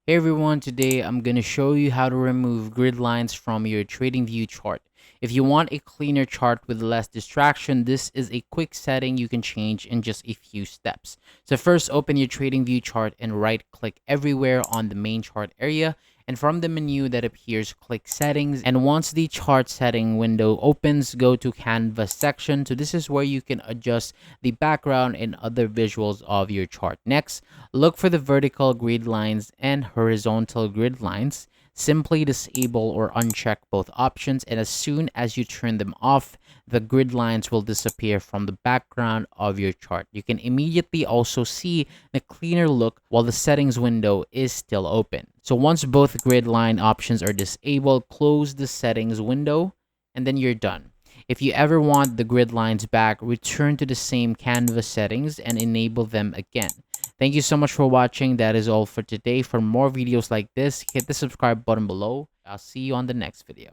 Hey everyone, today I'm going to show you how to remove grid lines from your TradingView chart. If you want a cleaner chart with less distraction, this is a quick setting you can change in just a few steps. So first, open your TradingView chart and right-click everywhere on the main chart area. And from the menu that appears, click Settings. And once the chart setting window opens, go to Canvas section. So this is where you can adjust the background and other visuals of your chart. Next, look for the vertical grid lines and horizontal grid lines. Simply disable or uncheck both options, and as soon as you turn them off, the grid lines will disappear from the background of your chart. You can immediately also see the cleaner look while the settings window is still open. So once both grid line options are disabled, close the settings window and then you're done. If you ever want the grid lines back, return to the same canvas settings and enable them again. Thank you so much for watching. That is all for today. For more videos like this, hit the subscribe button below. I'll see you on the next video.